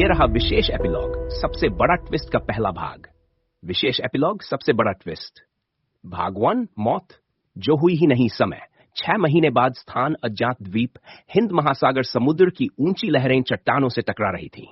ये रहा विशेष एपिलॉग, सबसे बड़ा ट्विस्ट का पहला भाग। विशेष एपिलॉग, सबसे बड़ा ट्विस्ट। भाग 1, मौत, जो हुई ही नहीं समय। 6 महीने बाद स्थान अज्ञात द्वीप, हिंद महासागर, समुद्र की ऊंची लहरें चट्टानों से टकरा रही थीं।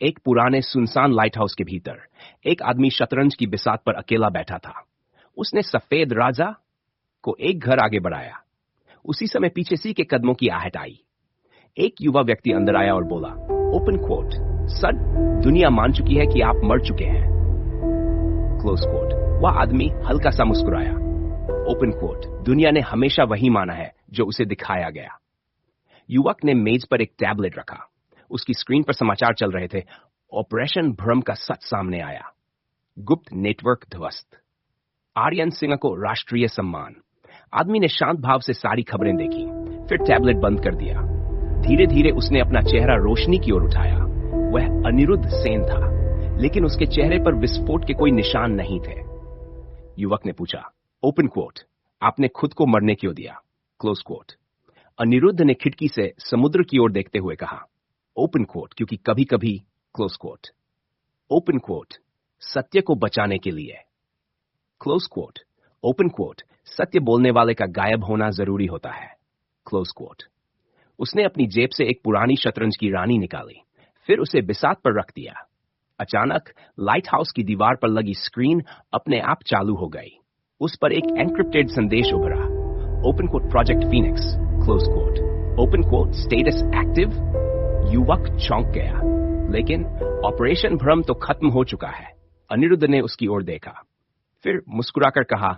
एक पुराने सुनसान लाइट हाउस के भीतर एक आदमी शतरंज की बिसात पर अकेला बैठा था। उसने सफेद राजा को एक घर आगे बढ़ाया। उसी समय पीछे सी के कदमों की आहट आई। एक युवा व्यक्ति अंदर आया और बोला, ओपन कोट, सर, दुनिया मान चुकी है कि आप मर चुके हैं। Close quote. वह आदमी हल्का सा मुस्कुराया। ओपन कोट, दुनिया ने हमेशा वही माना है जो उसे दिखाया गया। युवक ने मेज पर एक टैबलेट रखा। उसकी स्क्रीन पर समाचार चल रहे थे। ऑपरेशन भ्रम का सच सामने आया। गुप्त नेटवर्क ध्वस्त। आर्यन सिंह को राष्ट्रीय सम्मान। आदमी ने शांत भाव से सारी खबरें देखी, फिर टैबलेट बंद कर दिया। धीरे धीरे उसने अपना चेहरा रोशनी की ओर उठाया। वह अनिरुद्ध सेन था, लेकिन उसके चेहरे पर विस्फोट के कोई निशान नहीं थे। युवक ने पूछा, ओपन कोट, आपने खुद को मरने क्यों दिया? Close quote. अनिरुद्ध ने खिड़की से समुद्र की ओर देखते हुए कहा, ओपन कोट, क्योंकि कभी कभी। Close quote. ओपन कोट, सत्य को बचाने के लिए। Close quote. ओपन कोट, सत्य बोलने वाले का गायब होना जरूरी होता है। Close quote. उसने अपनी जेब से एक पुरानी शतरंज की रानी निकाली, फिर उसे बिसात पर रख दिया। अचानक लाइट हाउस की दीवार पर लगी स्क्रीन अपने आप चालू हो गई। उस पर एक एन्क्रिप्टेड संदेश उभरा, open quote project Phoenix, close quote, open quote status active. युवक चौंक गया, लेकिन ऑपरेशन भ्रम तो खत्म हो चुका है। अनिरुद्ध ने उसकी ओर देखा, फिर मुस्कुराकर कहा,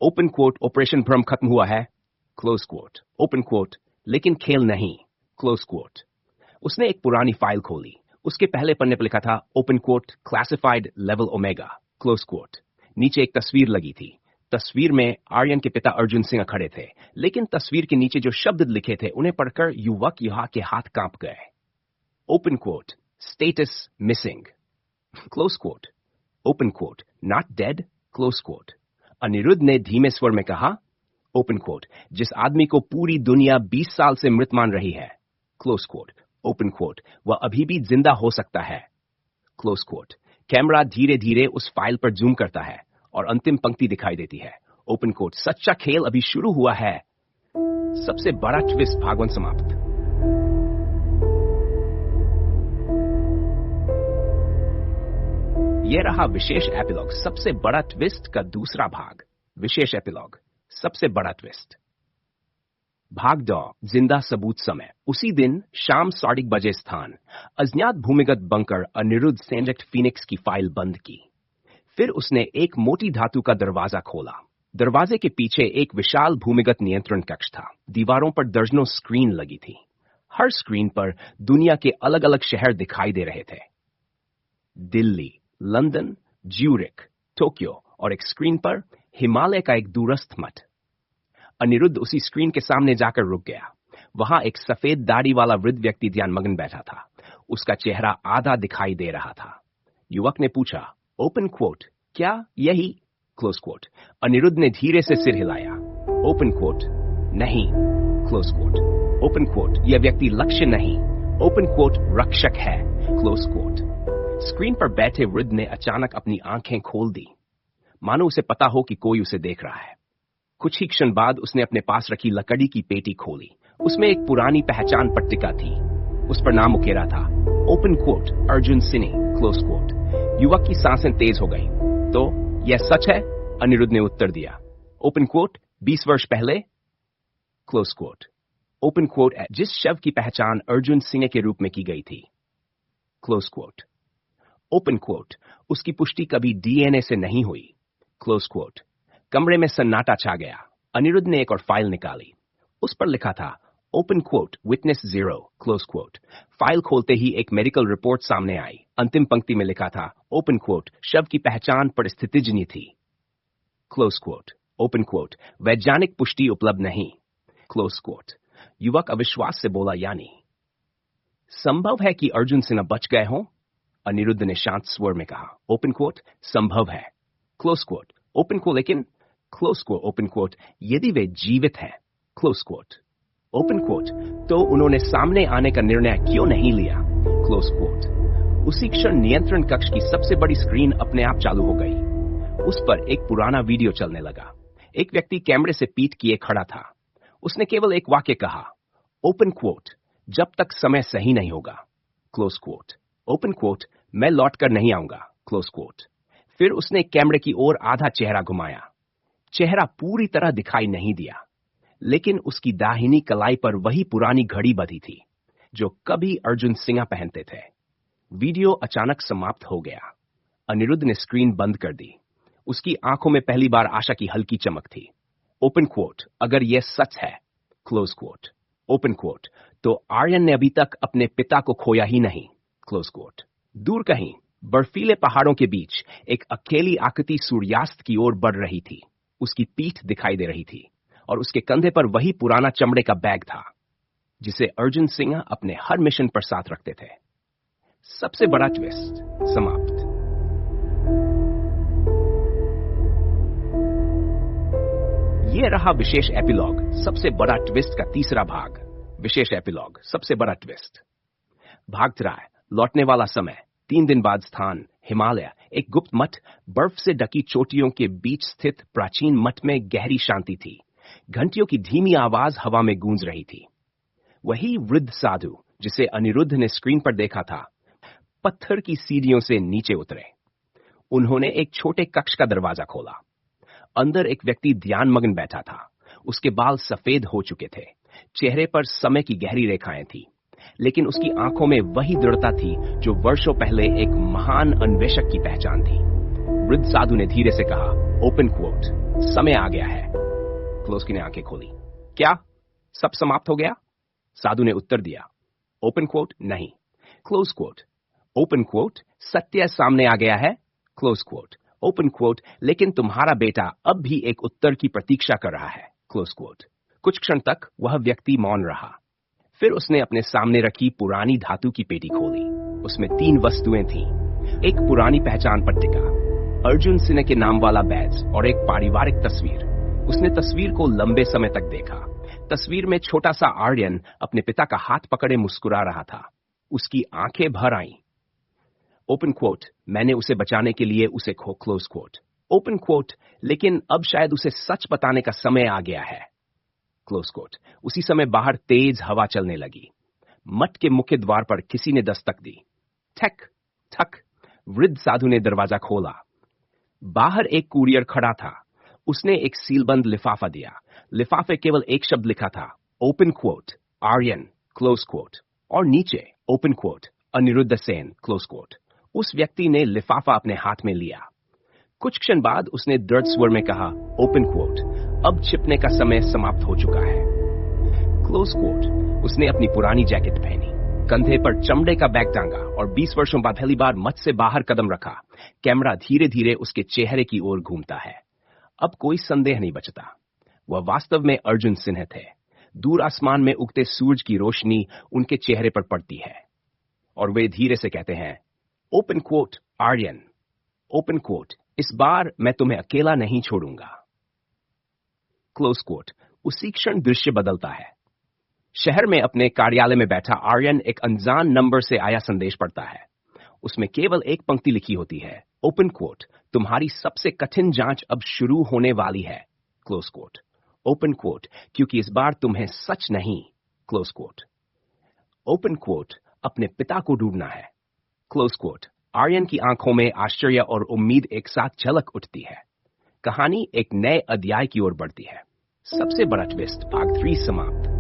ओपन कोट, ऑपरेशन भ्रम खत्म हुआ है। Close quote. ओपन कोट, लेकिन खेल नहीं। Close quote. उसने एक पुरानी फाइल खोली। उसके पहले पन्ने पर लिखा था, open quote, classified level omega. Close quote. नीचे एक तस्वीर लगी थी। तस्वीर में आर्यन के पिता अर्जुन सिंह खड़े थे, लेकिन तस्वीर के नीचे जो शब्द लिखे थे उन्हें पढ़कर युवक यहाँ के हाथ कांप गए। Open quote, status missing. Close quote. Open quote, not dead. Close quote. Anirudh ने धीमे स्वर में कहा, ओपन कोट, जिस आदमी को पूरी दुनिया 20 साल से मृत मान रही है। Close quote. ओपन कोट, वह अभी भी जिंदा हो सकता है। Close coat. कैमरा धीरे धीरे उस फाइल पर जूम करता है और अंतिम पंक्ति दिखाई देती है, ओपन कोट, सच्चा खेल अभी शुरू हुआ है। सबसे बड़ा ट्विस्ट, भाग 1 समाप्त। यह रहा विशेष एपिलॉग, सबसे बड़ा ट्विस्ट का दूसरा भाग। विशेष एपिलॉग, सबसे बड़ा ट्विस्ट। भाग 2, जिंदा सबूत समय। उसी दिन शाम 8:30 बजे स्थान अज्ञात भूमिगत बंकर अनिरुद्ध सेंजेक्ट फीनिक्स की फाइल बंद की। फिर उसने एक मोटी धातु का दरवाजा खोला। दरवाजे के पीछे एक विशाल भूमिगत नियंत्रण कक्ष था। दीवारों पर दर्जनों स्क्रीन लगी थी। हर स्क्रीन पर दुनिया के अलग अलग शहर दिखाई दे रहे थे। दिल्ली, लंदन, ज्यूरिख, टोक्यो और एक स्क्रीन पर हिमालय का एक दूरस्थ मठ। अनिरुद्ध उसी स्क्रीन के सामने जाकर रुक गया। वहां एक सफेद दाढ़ी वाला वृद्ध व्यक्ति ध्यानमग्न बैठा था। उसका चेहरा आधा दिखाई दे रहा था। युवक ने पूछा, ओपन कोट, क्या यही? Close quote. अनिरुद्ध ने धीरे से सिर हिलाया। ओपन कोट, नहीं। Close quote. ओपन कोट, यह व्यक्ति लक्ष्य नहीं। ओपन कोट, रक्षक है। Close coat. स्क्रीन पर बैठे वृद्ध ने अचानक अपनी आंखें खोल दी, मानो उसे पता हो कि कोई उसे देख रहा है। कुछ ही क्षण बाद उसने अपने पास रखी लकड़ी की पेटी खोली। उसमें एक पुरानी पहचान पट्टिका थी। उस पर नाम उकेरा था, open quote, Arjun Sini. Close quote. युवक की सांसें तेज हो गई। तो यह सच है? अनिरुद्ध ने उत्तर दिया। ओपन कोट, 20 वर्ष पहले। Close quote. ओपन कोट, जिस शव की पहचान अर्जुन सिंह के रूप में की गई थी। Close quote. ओपन कोट, उसकी पुष्टि कभी डीएनए से नहीं हुई। Close quote. कमरे में सन्नाटा छा गया। अनिरुद्ध ने एक और फाइल निकाली। उस पर लिखा था, open quote, witness 0। Close quote. File खोलते ही एक मेडिकल रिपोर्ट सामने आई। अंतिम पंक्ति में लिखा था, ओपन कोट, शव की पहचान परिस्थितिजन्य थी। Close quote. ओपन कोट, वैज्ञानिक पुष्टि उपलब्ध नहीं। Close quote. युवक अविश्वास से बोला, यानी संभव है कि अर्जुन सिन्हा बच गए हों? अनिरुद्ध ने शांत स्वर में कहा, ओपन कोट, संभव है। Close quote. ओपन कोट, लेकिन? Close quote. ओपन कोट, यदि वे जीवित हैं। Close quote. ओपन कोट, तो उन्होंने सामने आने का निर्णय क्यों नहीं लिया? Close quote. उसी क्षण नियंत्रण कक्ष की सबसे बड़ी स्क्रीन अपने आप चालू हो गई। उस पर एक पुराना वीडियो चलने लगा। एक व्यक्ति कैमरे से पीठ किए खड़ा था। उसने केवल एक वाक्य कहा, ओपन क्वोट, जब तक समय सही नहीं होगा, क्लोज क्वोट। ओपन क्वोट, मैं लौट कर नहीं आऊंगा, क्लोज क्वोट। फिर उसने कैमरे की ओर आधा चेहरा घुमाया। चेहरा पूरी तरह दिखाई नहीं दिया, लेकिन उसकी दाहिनी कलाई पर वही पुरानी घड़ी बंधी थी जो कभी अर्जुन सिंह पहनते थे। वीडियो अचानक समाप्त हो गया। अनिरुद्ध ने स्क्रीन बंद कर दी। उसकी आंखों में पहली बार आशा की हल्की चमक थी। ओपन क्वोट, अगर यह सच है, क्लोज क्वोट। ओपन क्वोट, तो आर्यन ने अभी तक अपने पिता को खोया ही नहीं, क्लोज क्वोट। दूर कहीं बर्फीले पहाड़ों के बीच एक अकेली आकृति सूर्यास्त की ओर बढ़ रही थी। उसकी पीठ दिखाई दे रही थी और उसके कंधे पर वही पुराना चमड़े का बैग था जिसे अर्जुन सिंह अपने हर मिशन पर साथ रखते थे। सबसे बड़ा ट्विस्ट समाप्त। यह रहा विशेष एपिलॉग सबसे बड़ा ट्विस्ट का तीसरा भाग। विशेष एपिलॉग सबसे बड़ा ट्विस्ट। भाग 3, लौटने वाला समय। 3 दिन बाद स्थान हिमालय। एक गुप्त मठ, बर्फ से ढकी चोटियों के बीच स्थित प्राचीन मठ में गहरी शांति थी। घंटियों की धीमी आवाज हवा में गूंज रही थी। वही वृद्ध साधु जिसे अनिरुद्ध ने स्क्रीन पर देखा था, पत्थर की सीढ़ियों से नीचे उतरे। उन्होंने एक छोटे कक्ष का दरवाजा खोला। अंदर एक व्यक्ति ध्यानमग्न बैठा था। उसके बाल सफेद हो चुके थे। चेहरे पर समय की गहरी रेखाएं थी, लेकिन उसकी आंखों में वही दृढ़ता थी जो वर्षों पहले एक महान अन्वेषक की पहचान थी। वृद्ध साधु ने धीरे से कहा, ओपन क्वोट, समय आ गया है। क्लोज ने आंखें खोली। क्या सब समाप्त हो गया? साधु ने उत्तर दिया, ओपन क्वोट नहीं, क्लोज क्वोट। ओपन क्वोट, सत्य सामने आ गया है, क्लोज क्वोट। ओपन क्वोट, लेकिन तुम्हारा बेटा अब भी एक उत्तर की प्रतीक्षा कर रहा है, क्लोज क्वोट। कुछ क्षण तक वह व्यक्ति मौन रहा। फिर उसने अपने सामने रखी पुरानी धातु की पेटी खोली। उसमें 3 वस्तुएं थीं। एक पुरानी पहचान पट्टिका, अर्जुन सिन्हा के नाम वाला बैज और एक पारिवारिक तस्वीर। उसने तस्वीर को लंबे समय तक देखा। तस्वीर में छोटा सा आर्यन अपने पिता का हाथ पकड़े मुस्कुरा रहा था। उसकी आंखें भर आईं। ओपन क्वोट, मैंने उसे बचाने के लिए उसे खो, क्लोज क्वोट। ओपन क्वोट, लेकिन अब शायद उसे सच बताने का समय आ गया है, क्लोज क्वोट। उसी समय बाहर तेज हवा चलने लगी। मठ के मुख्य द्वार पर किसी ने दस्तक दी। ठक ठक। वृद्ध साधु ने दरवाजा खोला। बाहर एक कुरियर खड़ा था। उसने एक सीलबंद लिफाफा दिया। लिफाफे केवल एक शब्द लिखा था, open quote, Aryan, close quote, और नीचे open quote, Anirudh Sen, close quote. उस व्यक्ति ने लिफाफा अपने हाथ में लिया। कुछ क्षण बाद उसने दृढ़ स्वर में कहा, ओपन क्वोट, अब छिपने का समय समाप्त हो चुका है, क्लोज क्वोट। उसने अपनी पुरानी जैकेट पहनी, कंधे पर चमड़े का बैग टांगा और 20 वर्षों बाद पहली बार मठ से बाहर कदम रखा। कैमरा धीरे धीरे उसके चेहरे की ओर घूमता है। अब कोई संदेह नहीं बचता, वह वास्तव में अर्जुन सिन्हा थे। दूर आसमान में उगते सूरज की रोशनी उनके चेहरे पर पड़ती है और वे धीरे से कहते हैं, open quote, Aryan, open quote, इस बार मैं तुम्हें अकेला नहीं छोड़ूंगा, क्लोज क्वोट। उसी क्षण दृश्य बदलता है। शहर में अपने कार्यालय में बैठा आर्यन एक अनजान नंबर से आया संदेश पढ़ता है। उसमें केवल एक पंक्ति लिखी होती है, ओपन क्वोट, तुम्हारी सबसे कठिन जांच अब शुरू होने वाली है, क्लोज क्वोट। ओपन क्वोट, क्योंकि इस बार तुम्हें सच नहीं, क्लोज क्वोट। ओपन क्वोट, अपने पिता को ढूंढना है, क्लोज क्वोट। आर्यन की आंखों में आश्चर्य और उम्मीद एक साथ झलक उठती है। कहानी एक नए अध्याय की ओर बढ़ती है। सबसे बड़ा ट्विस्ट, भाग 3 समाप्त।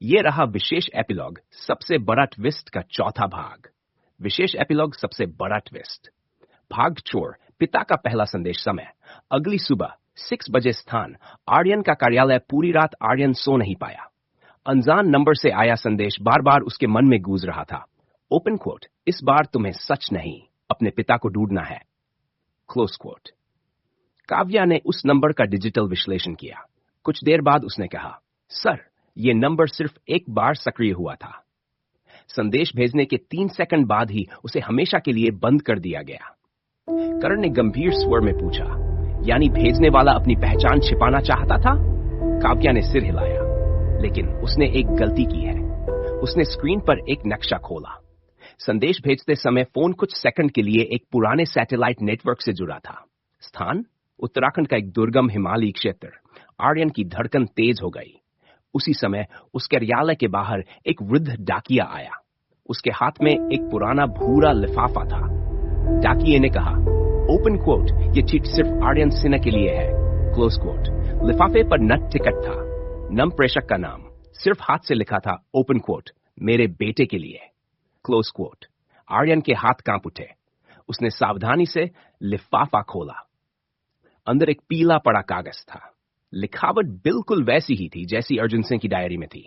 यह रहा विशेष एपिलॉग सबसे बड़ा ट्विस्ट का चौथा भाग। विशेष एपिलॉग सबसे बड़ा ट्विस्ट। भाग 4, पिता का पहला संदेश। समय अगली सुबह 6 बजे। स्थान आर्यन का कार्यालय। पूरी रात आर्यन सो नहीं पाया। अनजान नंबर से आया संदेश बार बार उसके मन में गूंज रहा था, ओपन क्वोट, इस बार तुम्हें सच नहीं, अपने पिता को ढूंढना है, क्लोज क्वोट। काव्या ने उस नंबर का डिजिटल विश्लेषण किया। कुछ देर बाद उसने कहा, सर, यह नंबर सिर्फ एक बार सक्रिय हुआ था। संदेश भेजने के 3 सेकंड बाद ही उसे हमेशा के लिए बंद कर दिया गया। करण ने गंभीर स्वर में पूछा, यानी भेजने वाला अपनी पहचान छिपाना चाहता था? काव्या ने सिर हिलाया, लेकिन उसने एक गलती की है। उसने स्क्रीन पर एक नक्शा खोला। संदेश भेजते समय फोन कुछ सेकंड के लिए एक पुराने सैटेलाइट नेटवर्क से जुड़ा था। स्थान उत्तराखंड का एक दुर्गम हिमालयी क्षेत्र। आर्यन की धड़कन तेज हो गई। उसी समय उस कार्यालय के बाहर एक वृद्ध डाकिया आया। उसके हाथ में एक पुराना भूरा लिफाफा था। डाकिये ने कहा, ओपन कोट, ये चिट सिर्फ आर्यन सिन्हा के लिए है, क्लोज कोट। लिफाफे पर नट टिकट था, नम प्रेषक का नाम, सिर्फ हाथ से लिखा था, ओपन कोट, मेरे बेटे के लिए, क्लोज कोट। आर्यन के हाथ कांप उठे। उसने सावधानी से लिफाफा खोला। अंदर एक पीला पड़ा कागज था। लिखावट बिल्कुल वैसी ही थी जैसी अर्जुन सिंह की डायरी में थी।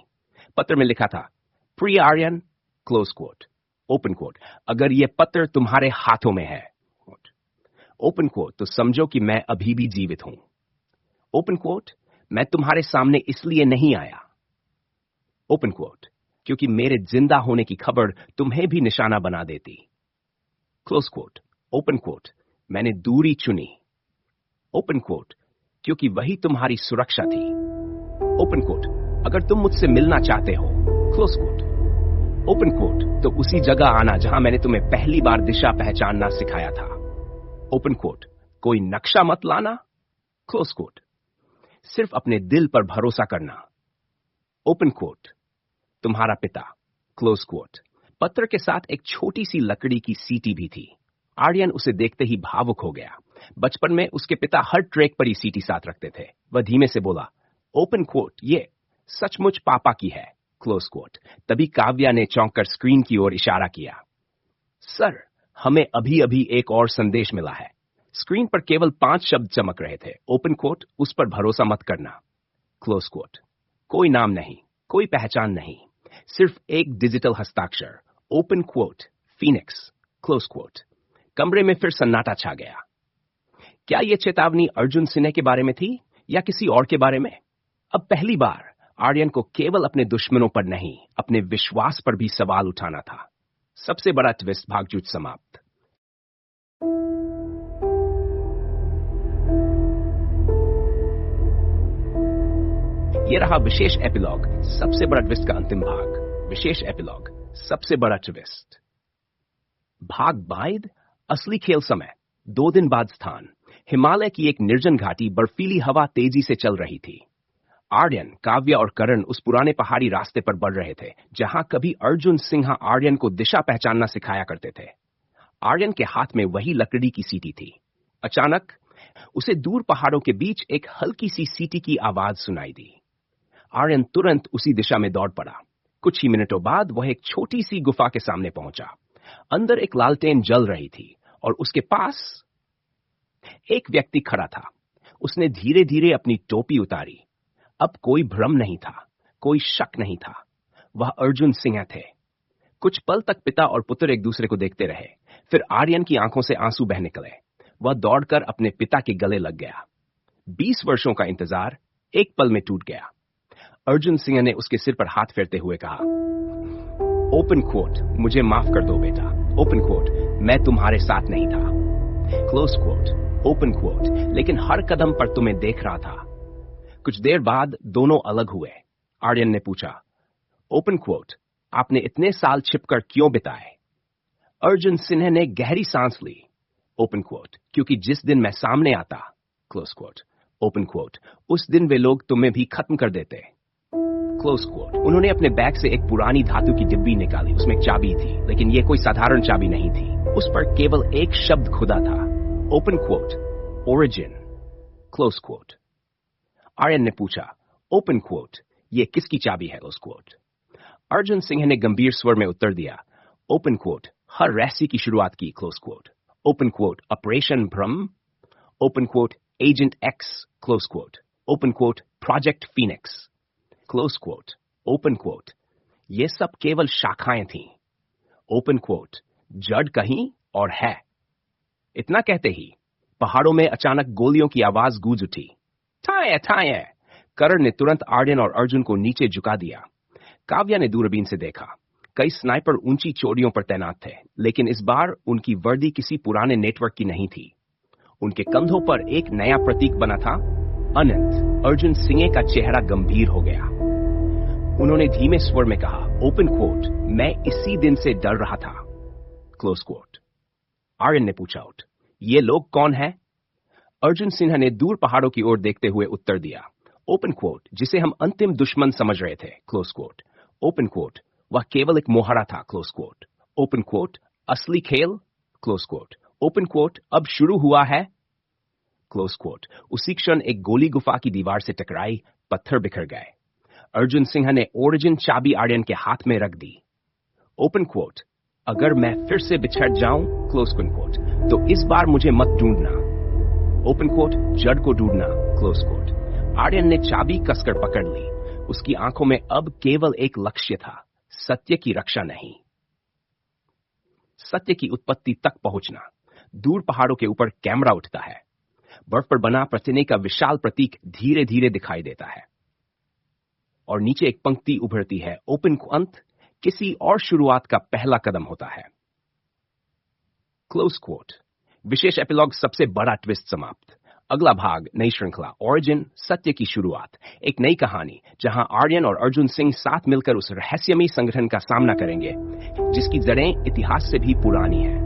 पत्र में लिखा था, प्रिय Aryan, close quote, open quote, अगर यह पत्र तुम्हारे हाथों में है, ओपन कोट, तो समझो कि मैं अभी भी जीवित हूं। ओपन कोट, मैं तुम्हारे सामने इसलिए नहीं आया, ओपन कोट, क्योंकि मेरे जिंदा होने की खबर तुम्हें भी निशाना बना देती, क्लोज कोट। ओपन कोट, मैंने दूरी चुनी, ओपन कोट, क्योंकि वही तुम्हारी सुरक्षा थी, ओपन कोट, अगर तुम मुझसे मिलना चाहते हो, क्लोज कोट। ओपन कोट, तो उसी जगह आना जहां मैंने तुम्हें पहली बार दिशा पहचानना सिखाया था, ओपन कोट। कोई नक्शा मत लाना, क्लोज कोट। सिर्फ अपने दिल पर भरोसा करना, ओपन कोट। तुम्हारा पिता, क्लोज कोट। पत्र के साथ एक छोटी सी लकड़ी की सीटी भी थी। आर्यन उसे देखते ही भावुक हो गया। बचपन में उसके पिता हर ट्रैक पर ही सीटी साथ रखते थे। वह धीमे से बोला, ओपन कोट, ये सचमुच पापा की है, क्लोज कोट। तभी काव्या ने चौंक कर स्क्रीन की ओर इशारा किया। सर, हमें अभी अभी एक और संदेश मिला है। स्क्रीन पर केवल 5 शब्द चमक रहे थे, ओपन कोट, उस पर भरोसा मत करना, क्लोज कोट। कोई नाम नहीं, कोई पहचान नहीं, सिर्फ एक डिजिटल हस्ताक्षर, open quote, Phoenix, close quote. कमरे में फिर सन्नाटा छा गया। क्या यह चेतावनी अर्जुन सिन्हा के बारे में थी या किसी और के बारे में? अब पहली बार आर्यन को केवल अपने दुश्मनों पर नहीं, अपने विश्वास पर भी सवाल उठाना था। सबसे बड़ा ट्विस्ट भागजूट समाप्त। ये रहा विशेष एपिलॉग, सबसे बड़ा ट्विस्ट का अंतिम भाग। विशेष एपिलॉग, सबसे बड़ा ट्विस्ट। भाग 22, असली खेल समय। 2 दिन बाद स्थान, हिमालय की एक निर्जन घाटी। बर्फीली हवा तेजी से चल रही थी। आर्यन, काव्या और करण उस पुराने पहाड़ी रास्ते पर बढ़ रहे थे जहां कभी अर्जुन सिन्हा आर्यन को दिशा पहचानना सिखाया करते थे। आर्यन के हाथ में वही लकड़ी की सीटी थी। अचानक उसे दूर पहाड़ों के बीच एक हल्की सी सीटी की आवाज सुनाई दी। आर्यन तुरंत उसी दिशा में दौड़ पड़ा। कुछ ही मिनटों बाद वह एक छोटी सी गुफा के सामने पहुंचा। अंदर एक लालटेन जल रही थी और उसके पास एक व्यक्ति खड़ा था। उसने धीरे धीरे अपनी टोपी उतारी। अब कोई भ्रम नहीं था, कोई शक नहीं था। वह अर्जुन सिन्हा थे। कुछ पल तक पिता और पुत्र एक दूसरे को देखते रहे। फिर आर्यन की आंखों से आंसू बह निकले। वह दौड़कर अपने पिता के गले लग गया। 20 वर्षों का इंतजार एक पल में टूट गया। अर्जुन सिंह ने उसके सिर पर हाथ फेरते हुए कहा, ओपन कोट, मुझे माफ कर दो बेटा, ओपन कोट, मैं तुम्हारे साथ नहीं था, क्लोज कोट, ओपन कोट, लेकिन हर कदम पर तुम्हें देख रहा था। कुछ देर बाद दोनों अलग हुए। आर्यन ने पूछा, ओपन कोट, आपने इतने साल छिपकर क्यों बिताए? अर्जुन सिन्हा ने गहरी सांस ली। ओपन कोट, क्योंकि जिस दिन मैं सामने आता, क्लोज कोट, ओपन कोट, उस दिन वे लोग तुम्हें भी खत्म कर देते, क्लोज कोट। उन्होंने अपने बैग से एक पुरानी धातु की डिब्बी निकाली। उसमें एक चाबी थी, लेकिन यह कोई साधारण चाबी नहीं थी। उस पर केवल एक शब्द खुदा था, open quote, origin, close quote. Aryan ने पूछा, ओपन कोट, ये किसकी चाबी है, क्लोज कोट? अर्जुन सिंह ने गंभीर स्वर में उत्तर दिया, ओपन कोट, हर रहस्य की शुरुआत की, close quote. Open quote, operation Brahma, open quote, agent X, close quote. Open quote, project Phoenix, close quote. Open quote, ये सब केवल शाखाएं थीं, ओपन कोट, जड़ कहीं और है। इतना कहते ही पहाड़ों में अचानक गोलियों की आवाज गूंज उठी। ठाए ठाए। करण ने तुरंत आर्यन और अर्जुन को नीचे झुका दिया। काव्या ने दूरबीन से देखा। कई स्नाइपर ऊंची चोटियों पर तैनात थे, लेकिन इस बार उनकी वर्दी किसी पुराने नेटवर्क की नहीं थी। उनके कंधों पर एक नया प्रतीक बना था, अनंत। अर्जुन सिंह का चेहरा गंभीर हो गया। उन्होंने धीमे स्वर में कहा, ओपन कोट, मैं इसी दिन से डर रहा था, क्लोज कोट। आर्यन ने पूछा, आउट, ये लोग कौन हैं? अर्जुन सिन्हा ने दूर पहाड़ों की ओर देखते हुए उत्तर दिया, ओपन कोट, जिसे हम अंतिम दुश्मन समझ रहे थे, क्लोज कोट। ओपन कोट, वह केवल एक मोहरा था, क्लोज कोट। ओपन कोट, असली खेल, क्लोज कोट। ओपन कोट, अब शुरू हुआ है, क्लोज कोट। उसी क्षण एक गोली गुफा की दीवार से टकराई, पत्थर बिखर गए। अर्जुन सिन्हा ने ओरिजिन चाबी आर्यन के हाथ में रख दी। ओपन कोट, अगर मैं फिर से बिछड़ जाऊं, क्लोज कोट, तो इस बार मुझे मत ढूंढना। ओपन कोट, जड़ को ढूंढना, क्लोज कोट। आर्यन ने चाबी कसकर पकड़ ली। उसकी आंखों में अब केवल एक लक्ष्य था, सत्य की रक्षा नहीं, सत्य की उत्पत्ति तक पहुंचना। दूर पहाड़ों के ऊपर कैमरा उठता है। बर्फ पर बना प्रतिने का विशाल प्रतीक धीरे धीरे दिखाई देता है और नीचे एक पंक्ति उभरती है, ओपन अंत किसी और शुरुआत का पहला कदम होता है, क्लोज कोट। विशेष एपिलॉग सबसे बड़ा ट्विस्ट समाप्त। अगला भाग, नई श्रृंखला, ओरिजिन, सत्य की शुरुआत। एक नई कहानी जहां आर्यन और अर्जुन सिंह साथ मिलकर उस रहस्यमयी संगठन का सामना करेंगे जिसकी जड़ें इतिहास से भी पुरानी हैं।